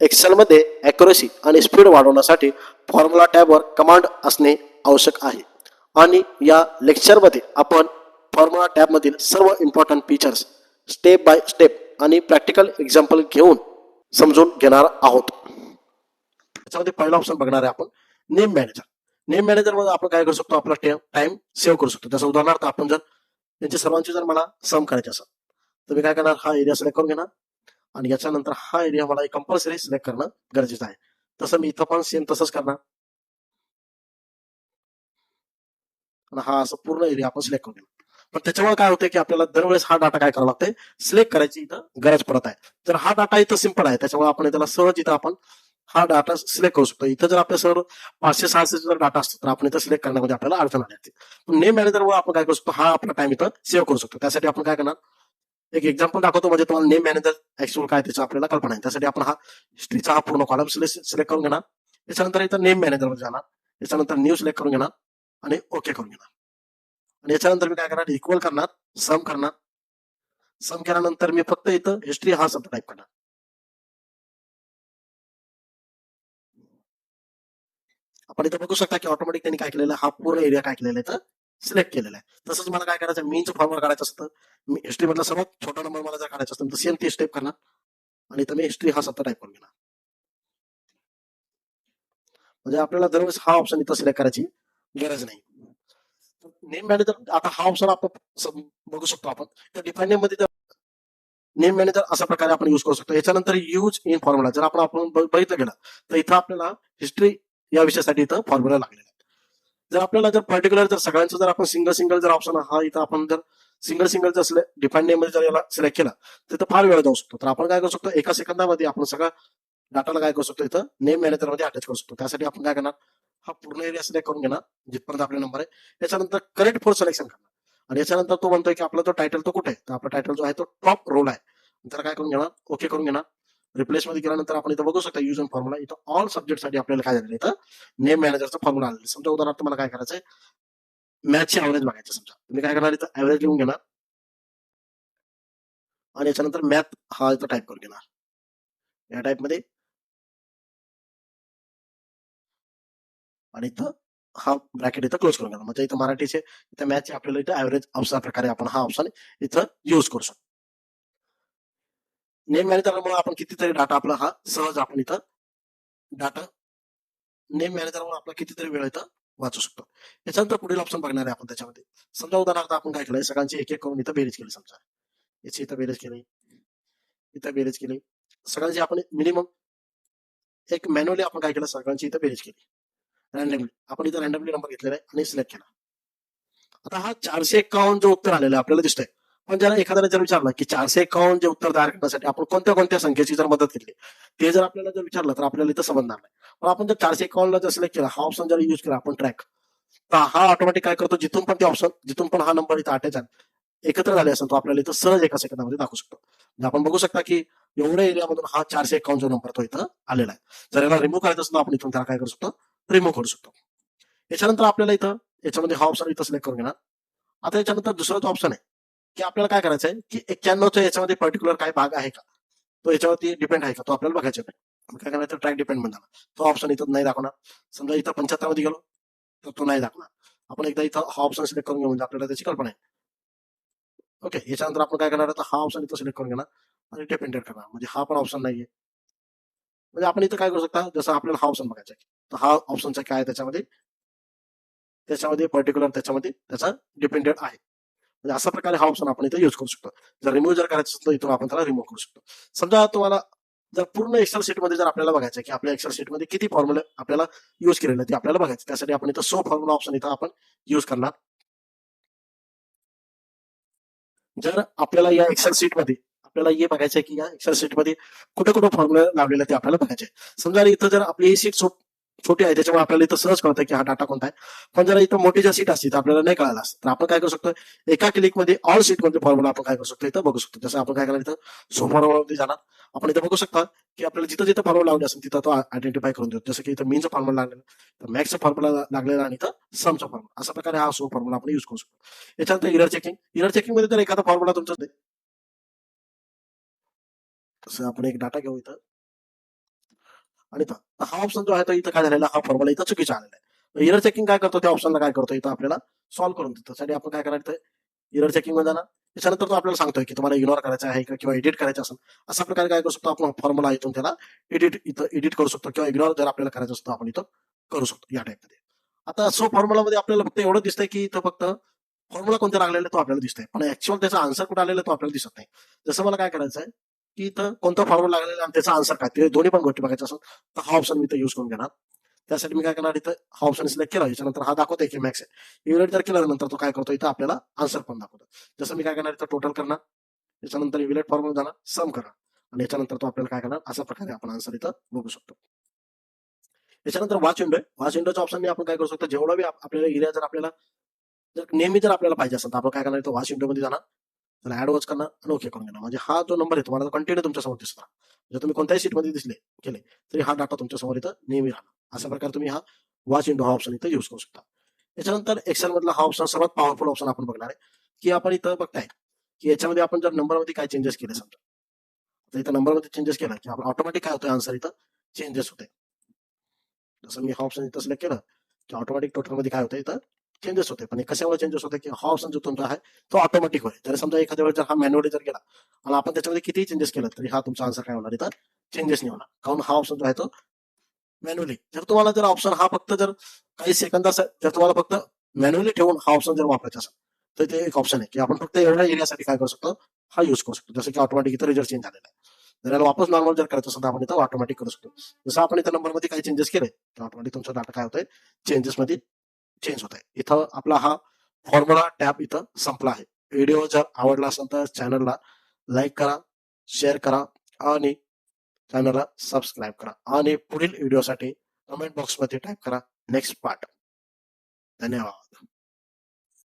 एक्सेलमध्ये ॲक्युरसी आणि स्पीड वाढवण्यासाठी फॉर्म्युला टॅबवर कमांड असणे आवश्यक आहे आणि या लेक्चरमध्ये आपण फॉर्म्युला टॅबमधील सर्व important features step by step आणि प्रॅक्टिकल एक्झाम्पल घेऊन समजून घेणार आहोत. त्याच्यामध्ये पहिला ऑप्शन बघणार आहे आपण नेम मॅनेजर. नेम मॅनेजर मध्ये आपण काय करू शकतो, आपला टाइम सेव्ह करू शकतो. जसं उदाहरणार्थ आपण जर त्यांची सर्वांची जर मला सम करायची असेल तर मी काय करणार, हा एरिया सिलेक्ट करून घेणार आणि याच्यानंतर हा एरिया मला कंपल्सरी सिलेक्ट करणं गरजेचं आहे. तसं मी इथं पण सेम तसंच करणार आणि हा असं पूर्ण एरिया आपण सिलेक्ट करून घेणार. पण त्याच्यामुळे काय होतं की आपल्याला दरवेळेस हा डाटा काय करावा लागतंय, सिलेक्ट करायची इथं गरज पडत आहे. तर हा डाटा इथं सिंपल आहे, त्याच्यामुळे आपण त्याला सहज इथं आपण हा डाटा सिलेक्ट करू शकतो. इथं जर आपल्या सर्व 500-600 जर डाटा असतो तर आपण इथं सिलेक्ट करण्यामध्ये आपल्याला अडचण आली असते. पण नेम मॅनेजरवर आपण काय करू शकतो, हा आपला टाइम इथं सेव्ह करू शकतो. त्यासाठी आपण काय करणार, एक एक्झाम्पल दाखवतो म्हणजे तुम्हाला नेम मॅनेजर ऍक्च्युअल काय त्याचं आपल्याला कल्पना आहे. त्यासाठी आपण हा हिस्ट्रीचा हा पूर्ण कॉलम सिलेक्ट करून घेणार. त्याच्यानंतर इथं नेम मॅनेजर मध्ये जाणार, त्याच्यानंतर न्यू सिलेक्ट करून घेणार आणि ओके करून घेणार. आणि याच्यानंतर मी काय करणार, इक्वल करणार, सम करणार. सम केल्यानंतर मी फक्त इथं हिस्ट्री हा शब्द टाईप करणार. आपण इथं बघू शकता की ऑटोमॅटिक त्यांनी काय केलेलं, हा पूर्ण एरिया काय केलेला आहे, सिलेक्ट केलेला आहे. तसंच मला काय करायचं, मीनचं फॉर्म्युला काढायचं असतं. मी हिस्ट्री मधला सर्वात छोटा नंबर मला जर काढायचा असतं तर सेम ती स्टेप करणार आणि इथं मी हिस्ट्री हा शब्द टाईप करून घेणार. म्हणजे आपल्याला दरवेळेस हा ऑप्शन इथं सिलेक्ट करायची गरज नाही. नेम मॅनेजर आता हा ऑप्शन आपण बघू शकतो. आपण तर डिफाईन नेम मध्ये नेम मॅनेजर अशा प्रकारे आपण युज करू शकतो. याच्यानंतर यूज इन फॉर्म्युला जर आपण बघितलं गेलं तर इथं आपल्याला हिस्ट्री या विषयासाठी इथं फॉर्म्युला लागलेला आहे. जर आपल्याला जर पर्टिक्युलर जर सगळ्यांचं जर आपण सिंगल सिंगल जर ऑप्शन हा इथं आपण जर सिंगल सिंगल जर डिफाईन नेम मध्ये जर याला सिलेक्ट केला तर फार वेळ जाऊ शकतो. तर आपण काय करू शकतो, एका सेकंदामध्ये आपण सगळा डाटाला काय करू शकतो, इथं नेम मॅनेजर मध्ये अटॅच करू शकतो. त्यासाठी आपण काय करणार, हा पूर्ण एरिया सिलेक्ट करून घेणार जिथपर्यंत आपला नंबर आहे. त्याच्यानंतर करेक्ट फॉर सिलेक्शन करणार आणि याच्यानंतर तो म्हणतोय की आपला तो टायटल तो कुठे आहे, तर आपला टायटल जो आहे तो टॉप रोल आहे. तर काय करून घेणार, ओके करून घेणार. रिप्लेस मध्ये गेल्यानंतर आपण इथं बघू शकता यूज अँड फॉर्म्युला, इथं ऑल सब्जेक्ट साठी आपल्याला काय झालेलं इथं नेम मॅनेजरचा फॉर्म्युला आलेला. समजा उदाहरणार्थ मला काय करायचंय, मॅथची ॲव्हरेज बघायचं. समजा मी काय करणार, इथं ॲव्हरेज लिहून घेणार आणि याच्यानंतर मॅथ हा इथं टाईप करून घेणार. या टाईप मध्ये आणि इथं हा ब्रॅकेट इथं क्लोज करून घेणार. म्हणजे इथं मराठीचे इथं मॅथचे आपल्याला इथं ॲव्हरेज अशा प्रकारे आपण हा ऑप्शन इथं यूज करू शकतो. नेम मॅनेजरमुळे आपण कितीतरी डाटा आपला हा सहज आपण इथं डाटा नेम मॅनेजरमुळे आपला कितीतरी वेळ इथं वाचू शकतो. याच्यानंतर पुढील ऑप्शन बघणार आहे आपण त्याच्यामध्ये. समजा उदाहरणार्थ आपण काय केलंय, सगळ्यांची एक एक करून इथं बेरीज केली. समजा याची इथं बेरीज केली, इथं बेरीज केली, सगळ्यांची आपण मिनिमम एक मॅन्युअली आपण काय केलं, सगळ्यांची इथं बेरीज केली रॅन्डमली. आपण इथं रॅन्डमली नंबर घेतलेला आहे आणि सिलेक्ट केला. आता हा 451 जो उत्तर आलेलं आपल्याला दिसतंय. पण ज्याला एखाद्याने जर विचारलं की 451 जे उत्तर तयार करण्यासाठी आपण कोणत्या कोणत्या संख्येची जर मदत घेतली, ते जर आपल्याला जर विचारलं तर आपल्याला इथं समजणार नाही. पण आपण जर 451 ला जर सिलेक्ट केला, हा ऑप्शन जर युज केला आपण ट्रॅक, तर हा ऑटोमॅटिक काय करतो, जिथून पण ते ऑप्शन जिथून पण हा नंबर इथं अटॅच आहे एकत्र झाले असेल तो आपल्याला इथं सहज एका सेकंदामध्ये दाखवू शकतो. म्हणजे आपण बघू शकता की एवढ्या एरियामधून हा 451 जो नंबर तो इथं आलेला आहे. जर याला रिमूव्ह करायचं असेल तर आपण इथून त्याला काय करू शकतो, रिमूव्ह करू शकतो. याच्यानंतर आपल्याला इथं याच्यामध्ये हा ऑप्शन इथं सिलेक्ट करून घेणार. आता याच्यानंतर दुसरा जो ऑप्शन आहे की आपल्याला काय करायचं आहे की 91च्या याच्यामध्ये पर्टिक्युलर काय भाग आहे का, तो याच्यावरती डिपेंड आहे का, तो आपल्याला बघायचा नाही. काय करायचं, ट्रॅक डिपेंड म्हणणार, तो ऑप्शन इथं नाही दाखवणार. समजा इथं 75 मध्ये गेलो तर तो नाही दाखवणार. आपण एकदा इथं हा ऑप्शन सिलेक्ट करून घेऊ म्हणजे आपल्याला त्याची कल्पना आहे. ओके, याच्यानंतर आपण काय करणार, हा ऑप्शन इथं सिलेक्ट करून घेणार आणि डिपेंडेंट करणार. म्हणजे हा पण ऑप्शन नाहीये. म्हणजे आपण इथं काय करू शकता, जसं आपल्याला हा ऑप्शन बघायचा आहे तर हा ऑप्शनचा काय त्याच्यामध्ये त्याच्यामध्ये पर्टिक्युलर त्याच्यामध्ये त्याचा डिपेंडेंट आहे. म्हणजे अशा प्रकारे हा ऑप्शन आपण इथे युज करू शकतो. जर रिमूव्ह जर करायचं असेल तर इथून आपण त्याला रिमूव्ह करू शकतो. समजा तुम्हाला जर पूर्ण एक्सेल शीट मध्ये जर आपल्याला बघायचं की आपल्या एक्सेल शीट मध्ये किती फॉर्म्युला आपल्याला युज केलेले ते आपल्याला बघायचं, त्यासाठी आपण इथं सो फॉर्म्युला ऑप्शन इथं आपण युज करणार. जर आपल्याला या एक्सेल शीट मध्ये आपल्याला हे बघायचं आहे की या एक्सेल शीट मध्ये कुठे कुठे फॉर्म्युला लावलेला ते आपल्याला बघायचे. समजा इथं जर आपली ही शीट छोटी आहे त्याच्यामुळे आपल्याला इथं सहज कळतं की हा डाटा कोणता आहे. पण जर इथं मोठी जर सीट असते तर आपल्याला नाही कळाला असतं. तर आपण काय करू शकतो, एका क्लिकमध्ये ऑल सीट मध्ये फॉर्म्युला आपण काय करू शकतो इथं बघू शकतो. जसं आपण काय करणार, इथं सो फॉर्म्युलामध्ये जाणार. आपण इथं बघू शकता की आपल्याला जिथं जिथं फॉर्म्युला लावले असेल तिथं तो आयडेंटिफाय करून देतो. जसं की इथं मीनचा फॉर्म्युला लागलेला, तर मॅक्सचा फॉर्म्युला लागलेला आणि इथं समचा फॉर्म्युला, अशा प्रकारे हा सो फॉर्म्युला आपण युज करू शकतो. याच्यानंतर इरर चेकिंग मध्ये जर एखादा फॉर्म्युला तुमचा, तसं आपण एक डाटा घेऊ इथं. आणि इथं हा ऑप्शन जो आहे तो इथं काय झालेला हा फॉर्म्युला इथं चुकीचा आलेला आहे. एरर चेकिंग काय करतो त्या ऑप्शनला काय करतो इथं आपल्याला सॉल्व्ह करून देतो. त्यासाठी आपण काय करायचं एरर चेकिंग मध्ये जाणार. त्याच्यानंतर तो आपल्याला सांगतोय की तुम्हाला इग्नोर करायचं आहे का किंवा एडिट करायचं असेल अशा प्रकारे काय करू शकतो आपण फॉर्म्युला इथून त्याला इथं एडिट करू शकतो किंवा इग्नोर जर आपल्याला करायचं असतं आपण इथं करू शकतो या टाईपमध्ये. आता सो फॉर्म्युलामध्ये आपल्याला फक्त एवढं दिसतंय की इथं फक्त फॉर्म्युला कोणता लागलेला आहे तो आपल्याला दिसतोय पण ऍक्च्युअल त्याचा आन्सर कुठे आलेला आहे तो आपल्याला दिसत नाही. जसं मला काय करायचं आहे की इथं कोणता फॉर्म्युला लागलेला आणि त्याचा आन्सर काय ते दोन्ही पण गोष्टी बघायच्या असेल तर हा ऑप्शन मी इथं यूज करून घेणार. त्यासाठी मी काय करणार इथं हा ऑप्शन सिलेक्ट केला याच्यानंतर हा दाखवतोय की मॅक्स आहे इव्हॅल्युएट जर केल्यानंतर तो काय करतो इथं आपल्याला आन्सर पण दाखवतो. जसं मी काय करणार इथं टोटल करणार याच्यानंतर इव्हॅल्युएट फॉर्म्युला जाणार सम करणार आणि याच्यानंतर तो आपल्याला काय करणार अशा प्रकारे आपण आन्सर इथं बघू शकतो. याच्यानंतर वॉच विंडो वॉच विंडोच्या ऑप्शनने आपण काय करू शकतो जेवढा बी आपल्याला एरिया जर आपल्याला जर नेहमी जर आपल्याला पाहिजे असेल तर आपण काय करणार इथं वॉच विंडोमध्ये जाणार त्याला ऍड वॉच करणार आणि ओके करून घेणार म्हणजे हा जो नंबर आहे तुम्हाला कंटिन्यू तुमच्यासमोर दिसणार. जर तुम्ही कोणत्याही सीटमध्ये दिसले केले तरी हा डाटा तुमच्यासमोर इथं नेहमी राहणार. अशा प्रकारे तुम्ही हा वॉच विंडो हा ऑप्शन इथं युज करू शकता. याच्यानंतर एक्सेल मधला हा ऑप्शन सर्वात पॉवरफुल ऑप्शन आपण बघणार आहे की आपण इथं बघताय की याच्यामध्ये आपण जर नंबरमध्ये काय चेंजेस केले समजा तर इथं नंबरमध्ये चेंजेस केला की आपण ऑटोमॅटिक काय होतं आन्सर इथं चेंजेस होते. जसं मी हा ऑप्शन इथं सिलेक्ट केलं की ऑटोमॅटिक टोटलमध्ये काय होतं इथं चेंजेस होते. पण कशामुळे चेंजेस होते की हा ऑप्शन जो तुमचा आहे तो ऑटोमॅटिक होईल. जर समजा एखाद्या वेळेस जर हा मॅन्युअली जर गेला आणि आपण त्याच्यामध्ये कितीही चेंजेस केलं तरी हा तुमचा आन्सर काय होणार इथं चेंजेस नाही होणार कारण हा ऑप्शन जो आहे तो मॅन्युअली जर तुम्हाला जर ऑप्शन हा फक्त जर काही सेकंदाचा जर तुम्हाला फक्त मॅन्युअली ठेवून हा ऑप्शन जर वापरायचा असेल तर ते एक ऑप्शन आहे की आपण फक्त एवढ्या एरियासाठी काय करू शकतो हा यूज करू शकतो. जसं की ऑटोमॅटिक इथं रिझल्ट चेंज झालेला आहे. जर याला वापस नॉर्मल जर करायचं असेल तर आपण इथं ऑटोमॅटिक करू शकतो. जसं आपण इथं नंबरमध्ये काही चेंजेस केले तर ऑटोमॅटिक तुमचा डाटा काय होतोय चेंजेस मध्ये चेंज होत आहे. इथं आपला हा फॉर्म्युला टॅब इथं संपला आहे. व्हिडिओ जर आवडला असेल तर चॅनलला लाईक करा शेअर करा आणि चॅनलला सबस्क्राईब करा आणि पुढील व्हिडिओसाठी कमेंट बॉक्समध्ये टाईप करा नेक्स्ट पार्ट. धन्यवाद.